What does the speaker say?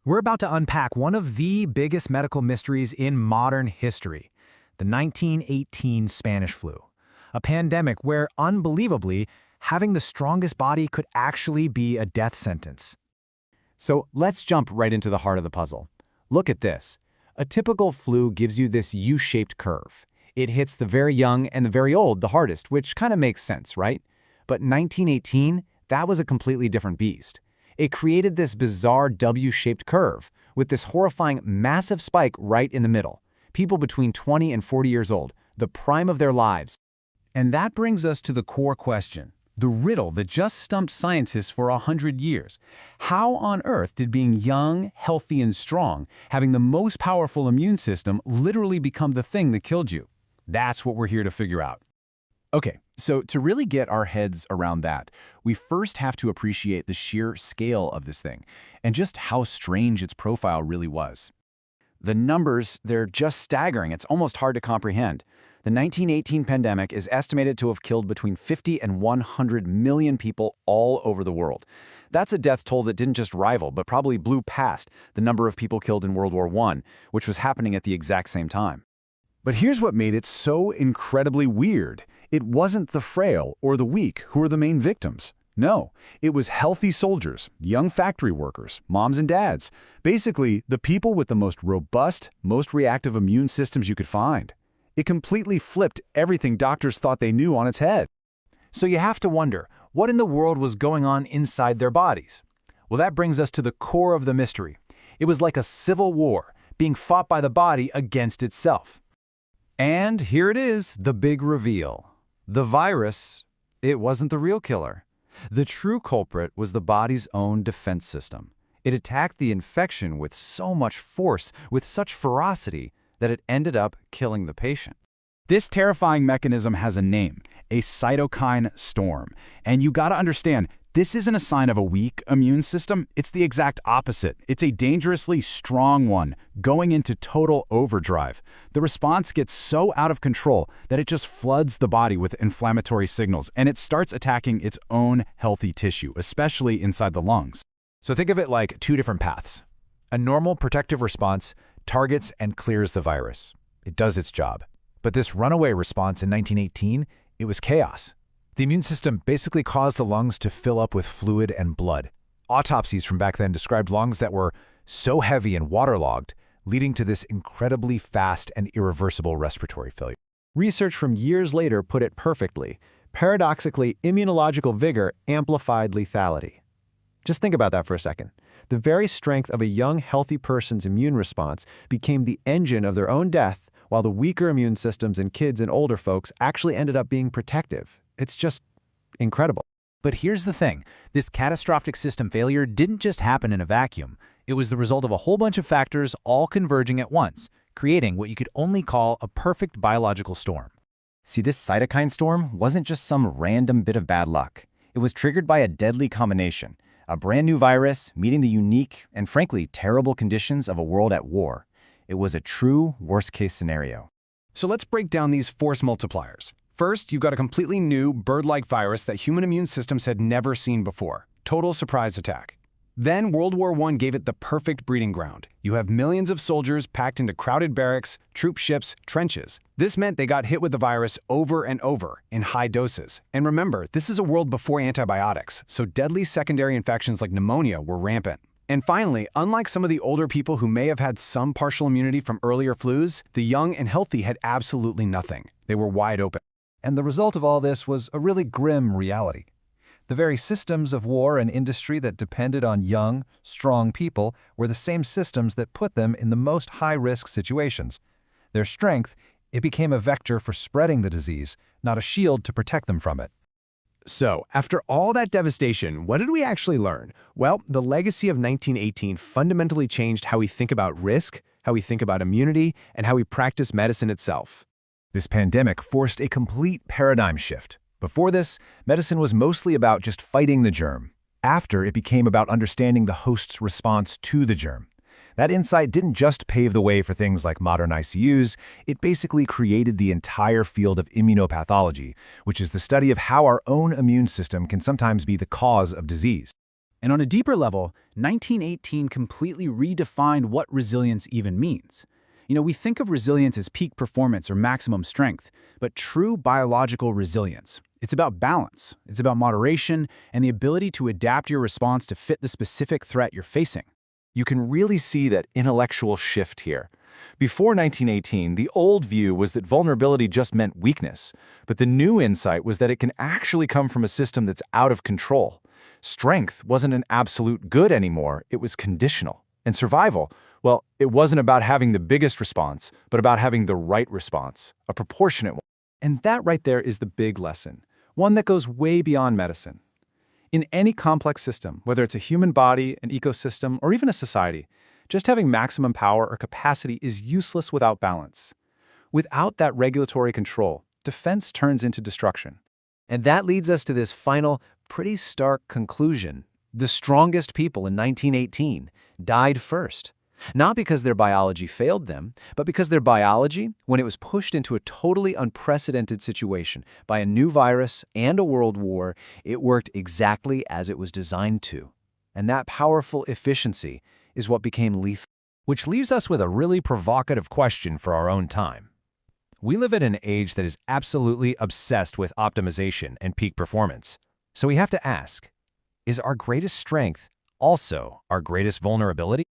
We're about to unpack one of the biggest medical mysteries in modern history, the 1918 Spanish flu, a pandemic where, unbelievably, having the strongest body could actually be a death sentence. So let's jump right into the heart of the puzzle. Look at this. A typical flu gives you this U-shaped curve. It hits the very young and the very old the hardest, which kind of makes sense, right? But 1918, that was a completely different beast. It created this bizarre W-shaped curve with this horrifying massive spike right in the middle. People between 20 and 40 years old, the prime of their lives. And that brings us to the core question, the riddle that just stumped scientists for 100 years. How on earth did being young, healthy, and strong, having the most powerful immune system, literally become the thing that killed you? That's what we're here to figure out. Okay, so to really get our heads around that, we first have to appreciate the sheer scale of this thing and just how strange its profile really was. The numbers, they're just staggering. It's almost hard to comprehend. The 1918 pandemic is estimated to have killed between 50 and 100 million people all over the world. That's a death toll that didn't just rival, but probably blew past the number of people killed in World War I, which was happening at the exact same time. But here's what made it so incredibly weird. It wasn't the frail or the weak who were the main victims. No, it was healthy soldiers, young factory workers, moms and dads, basically the people with the most robust, most reactive immune systems you could find. It completely flipped everything doctors thought they knew on its head. So you have to wonder, what in the world was going on inside their bodies? Well, that brings us to the core of the mystery. It was like a civil war, being fought by the body against itself. And here it is, the big reveal. The virus, it wasn't the real killer. The true culprit was the body's own defense system. It attacked the infection with so much force, with such ferocity, that it ended up killing the patient. This terrifying mechanism has a name, a cytokine storm. And you gotta understand, this isn't a sign of a weak immune system. It's the exact opposite. It's a dangerously strong one, going into total overdrive. The response gets so out of control that it just floods the body with inflammatory signals, and it starts attacking its own healthy tissue, especially inside the lungs. So think of it like two different paths. A normal protective response targets and clears the virus. It does its job. But this runaway response in 1918, it was chaos. The immune system basically caused the lungs to fill up with fluid and blood. Autopsies from back then described lungs that were so heavy and waterlogged, leading to this incredibly fast and irreversible respiratory failure. Research from years later put it perfectly. Paradoxically, immunological vigor amplified lethality. Just think about that for a second. The very strength of a young, healthy person's immune response became the engine of their own death, while the weaker immune systems in kids and older folks actually ended up being protective. It's just incredible. But here's the thing. This catastrophic system failure didn't just happen in a vacuum. It was the result of a whole bunch of factors all converging at once, creating what you could only call a perfect biological storm. See, this cytokine storm wasn't just some random bit of bad luck. It was triggered by a deadly combination, a brand new virus meeting the unique and frankly terrible conditions of a world at war. It was a true worst-case scenario. So let's break down these force multipliers. First, you've got a completely new bird-like virus that human immune systems had never seen before. Total surprise attack. Then World War I gave it the perfect breeding ground. You have millions of soldiers packed into crowded barracks, troop ships, trenches. This meant they got hit with the virus over and over in high doses. And remember, this is a world before antibiotics, so deadly secondary infections like pneumonia were rampant. And finally, unlike some of the older people who may have had some partial immunity from earlier flus, the young and healthy had absolutely nothing. They were wide open. And the result of all this was a really grim reality. The very systems of war and industry that depended on young, strong people were the same systems that put them in the most high-risk situations. Their strength, it became a vector for spreading the disease, not a shield to protect them from it. So, after all that devastation, what did we actually learn? Well, the legacy of 1918 fundamentally changed how we think about risk, how we think about immunity, and how we practice medicine itself. This pandemic forced a complete paradigm shift. Before this, medicine was mostly about just fighting the germ. After, it became about understanding the host's response to the germ. That insight didn't just pave the way for things like modern ICUs, it basically created the entire field of immunopathology, which is the study of how our own immune system can sometimes be the cause of disease. And on a deeper level, 1918 completely redefined what resilience even means. We think of resilience as peak performance or maximum strength, but true biological resilience, it's about balance, it's about moderation, and the ability to adapt your response to fit the specific threat you're facing. You can really see that intellectual shift here. Before 1918, the old view was that vulnerability just meant weakness, but the new insight was that it can actually come from a system that's out of control. Strength wasn't an absolute good anymore, it was conditional. And survival, well, it wasn't about having the biggest response, but about having the right response, a proportionate one. And that right there is the big lesson, one that goes way beyond medicine. In any complex system, whether it's a human body, an ecosystem, or even a society, just having maximum power or capacity is useless without balance. Without that regulatory control, defense turns into destruction. And that leads us to this final, pretty stark conclusion. The strongest people in 1918 died first. Not because their biology failed them, but because their biology, when it was pushed into a totally unprecedented situation by a new virus and a world war, it worked exactly as it was designed to. And that powerful efficiency is what became lethal. Which leaves us with a really provocative question for our own time. We live in an age that is absolutely obsessed with optimization and peak performance. So we have to ask, is our greatest strength also our greatest vulnerability?